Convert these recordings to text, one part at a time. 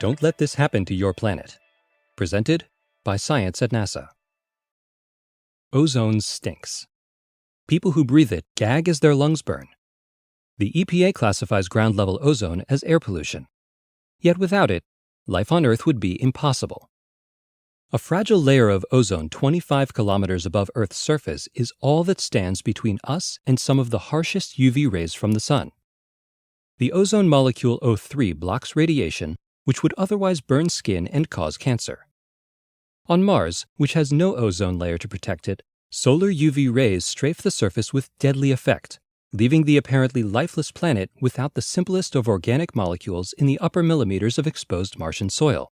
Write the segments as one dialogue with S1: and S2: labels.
S1: Don't let this happen to your planet. Presented by Science at NASA. Ozone stinks. People who breathe it gag as their lungs burn. The EPA classifies ground-level ozone as air pollution. Yet without it, life on Earth would be impossible. A fragile layer of ozone 25 kilometers above Earth's surface is all that stands between us and some of the harshest UV rays from the sun. The ozone molecule O3 blocks radiation, which would otherwise burn skin and cause cancer. On Mars, which has no ozone layer to protect it, solar UV rays strafe the surface with deadly effect, leaving the apparently lifeless planet without the simplest of organic molecules in the upper millimeters of exposed Martian soil.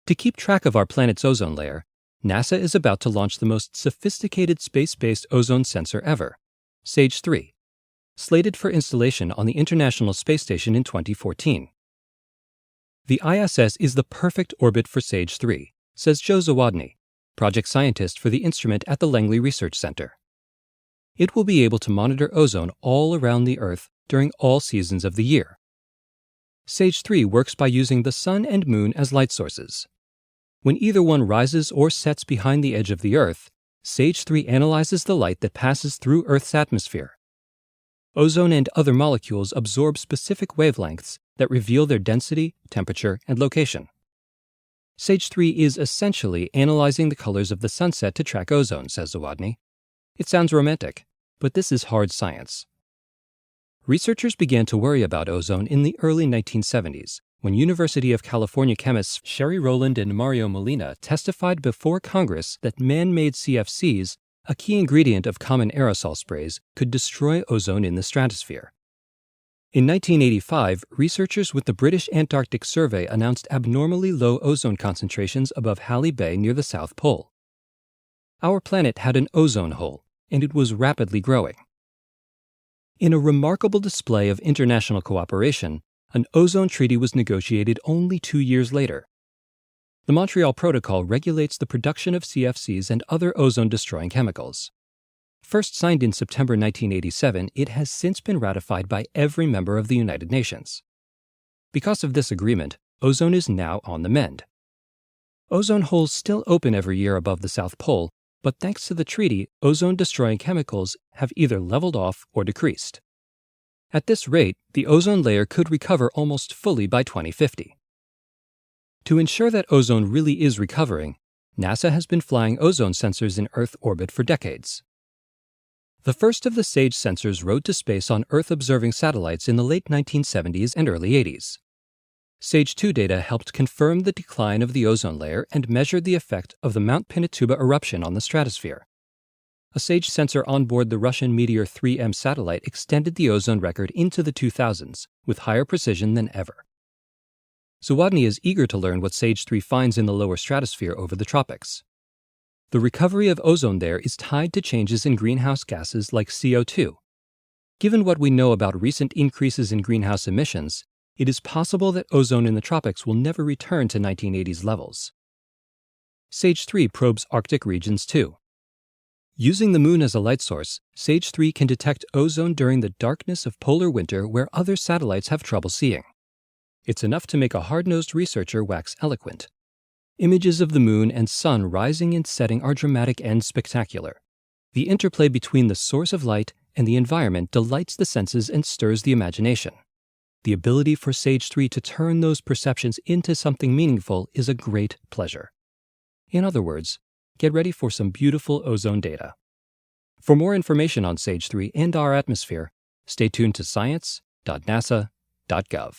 S1: To keep track of our planet's ozone layer, NASA is about to launch the most sophisticated space-based ozone sensor ever, SAGE-3, slated for installation on the International Space Station in 2014. The ISS is the perfect orbit for SAGE-3, says Joe Zawodny, project scientist for the instrument at the Langley Research Center. It will be able to monitor ozone all around the Earth during all seasons of the year. SAGE-3 works by using the sun and moon as light sources. When either one rises or sets behind the edge of the Earth, SAGE-3 analyzes the light that passes through Earth's atmosphere. Ozone and other molecules absorb specific wavelengths that reveal their density, temperature, and location. SAGE-3 is essentially analyzing the colors of the sunset to track ozone, says Zawodny. It sounds romantic, but this is hard science. Researchers began to worry about ozone in the early 1970s, when University of California chemists Sherry Rowland and Mario Molina testified before Congress that man-made CFCs, a key ingredient of common aerosol sprays, could destroy ozone in the stratosphere. In 1985, researchers with the British Antarctic Survey announced abnormally low ozone concentrations above Halley Bay near the South Pole. Our planet had an ozone hole, and it was rapidly growing. In a remarkable display of international cooperation, an ozone treaty was negotiated only 2 years later. The Montreal Protocol regulates the production of CFCs and other ozone-destroying chemicals. First signed in September 1987, it has since been ratified by every member of the United Nations. Because of this agreement, ozone is now on the mend. Ozone holes still open every year above the South Pole, but thanks to the treaty, ozone-destroying chemicals have either leveled off or decreased. At this rate, the ozone layer could recover almost fully by 2050. To ensure that ozone really is recovering, NASA has been flying ozone sensors in Earth orbit for decades. The first of the SAGE sensors rode to space on Earth-observing satellites in the late 1970s and early 80s. SAGE-2 data helped confirm the decline of the ozone layer and measured the effect of the Mount Pinatubo eruption on the stratosphere. A SAGE sensor on board the Russian Meteor 3M satellite extended the ozone record into the 2000s with higher precision than ever. Zawodny is eager to learn what SAGE-3 finds in the lower stratosphere over the tropics. The recovery of ozone there is tied to changes in greenhouse gases like CO2. Given what we know about recent increases in greenhouse emissions, it is possible that ozone in the tropics will never return to 1980s levels. SAGE-3 probes Arctic regions too. Using the moon as a light source, SAGE-3 can detect ozone during the darkness of polar winter where other satellites have trouble seeing. It's enough to make a hard-nosed researcher wax eloquent. Images of the moon and sun rising and setting are dramatic and spectacular. The interplay between the source of light and the environment delights the senses and stirs the imagination. The ability for SAGE-3 to turn those perceptions into something meaningful is a great pleasure. In other words, get ready for some beautiful ozone data. For more information on SAGE-3 and our atmosphere, stay tuned to science.nasa.gov.